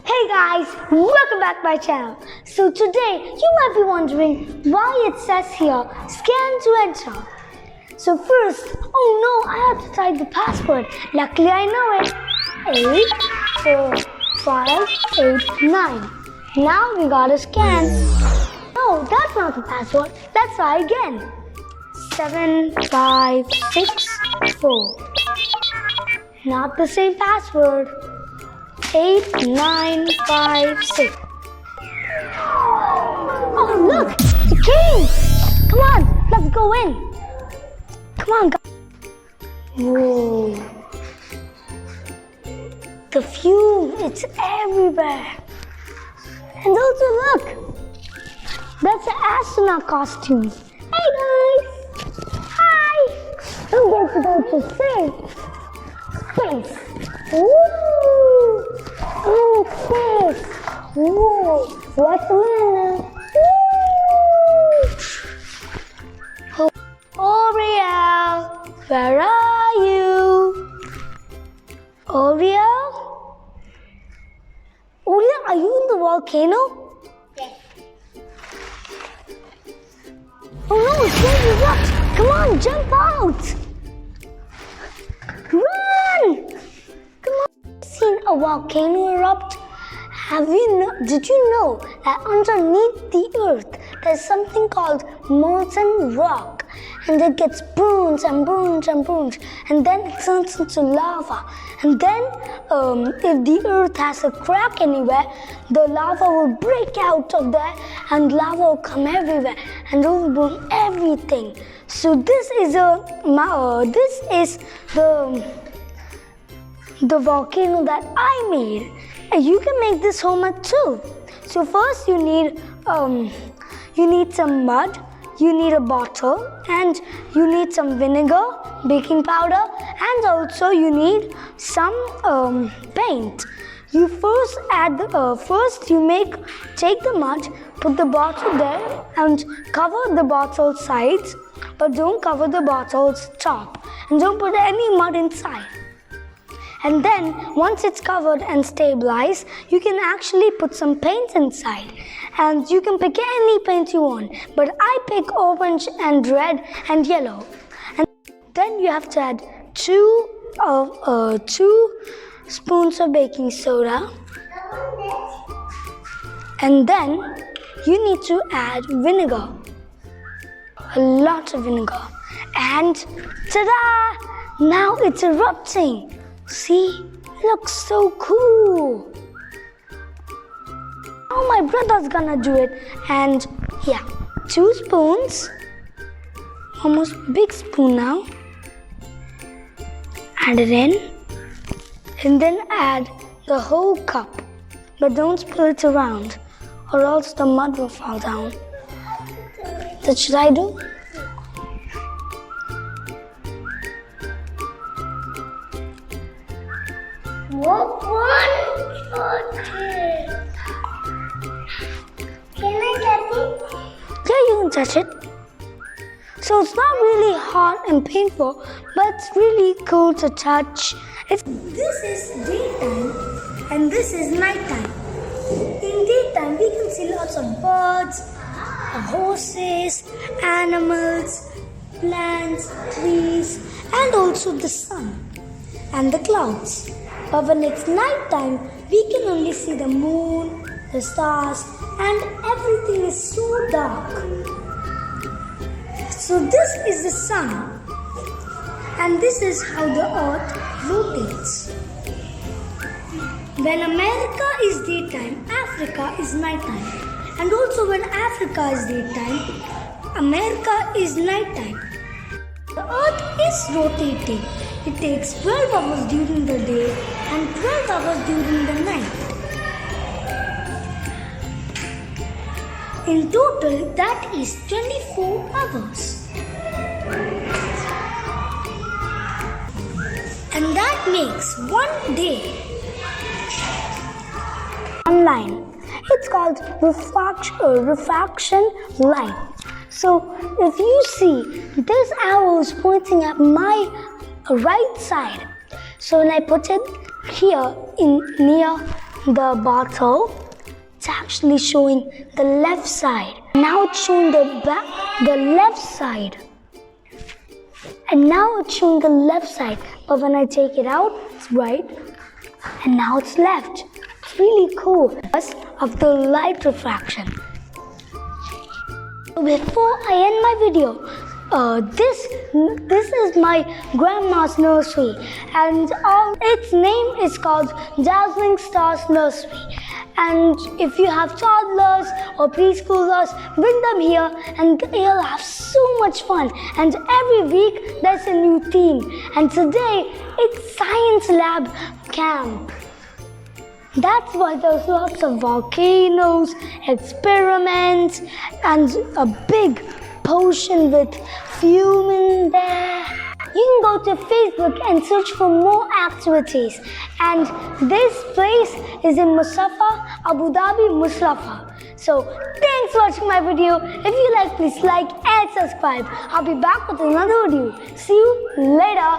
Hey guys, welcome back to my channel. So today you might be wondering why it says here scan to enter. So first, oh no, I have to type the password. Luckily I know it. 84589. Now we gotta scan. No, that's not the password. Let's try again. 7564. Not the same password. 8956. Oh look, it came! Come on, let's go in. Come on, guys. Whoa. The fume, it's everywhere. And also look, that's an astronaut costume. Hey guys! Hi! Don't get to go to space. Woo! Oh, space! Whoa! What's the winner? Woo! Oriel, where are you? Oriel? Oriel, are you in the volcano? Yes. Oh no, it's going to erupt! Come on, jump out! Run! Come on. Seen a volcano erupt? Did you know that underneath the earth there's something called molten rock, and it gets burns and burns and burns, and then it turns into lava. And then if the earth has a crack anywhere, the lava will break out of there and lava will come everywhere and overburn everything. So this is the volcano that I made. And you can make this homemade too. So first you need some mud, you need a bottle, and you need some vinegar, baking powder, and also you need some paint. You first take the mud, put the bottle there, and cover the bottle sides, but don't cover the bottle's top, and don't put any mud inside. And then, once it's covered and stabilized, you can actually put some paint inside. And you can pick any paint you want. But I pick orange and red and yellow. And then you have to add two spoons of baking soda. And then you need to add vinegar. A lot of vinegar. And ta-da! Now it's erupting. See, it looks so cool. Now my brother's gonna do it, and yeah, 2 spoons, almost big spoon now. Add it in, and then add the whole cup, but don't spill it around, or else the mud will fall down. What should I do? What one? Can I touch it? Yeah, you can touch it. So it's not really hot and painful, but it's really cool to touch. This is daytime and this is nighttime. In daytime, we can see lots of birds, horses, animals, plants, trees, and also the sun and the clouds. But when it's nighttime, we can only see the moon, the stars, and everything is so dark. So this is the sun, and this is how the earth rotates. When America is daytime, Africa is nighttime. And also when Africa is daytime, America is nighttime. The earth is rotating. It takes 12 hours during the day and 12 hours during the night. In total, that is 24 hours. And that makes 1 day. One line. It's called refraction line. So if you see, this arrow is pointing at my right side. So when I put it here in near the bottle, it's actually showing the left side. Now it's showing the left side. And now it's showing the left side. But when I take it out, it's right. And now it's left. It's really cool because of the light refraction. Before I end my video, this is my grandma's nursery, and its name is called Dazzling Stars Nursery. And if you have toddlers or preschoolers, bring them here and you'll have so much fun. And every week there's a new theme. And today it's Science Lab Camp. That's why there's lots of volcanoes, experiments, and a big potion with fume in there. You can go to Facebook and search for more activities. And this place is in Musafa, Abu Dhabi, Musafa. So thanks for watching my video. If you like, please like and subscribe. I'll be back with another video. See you later.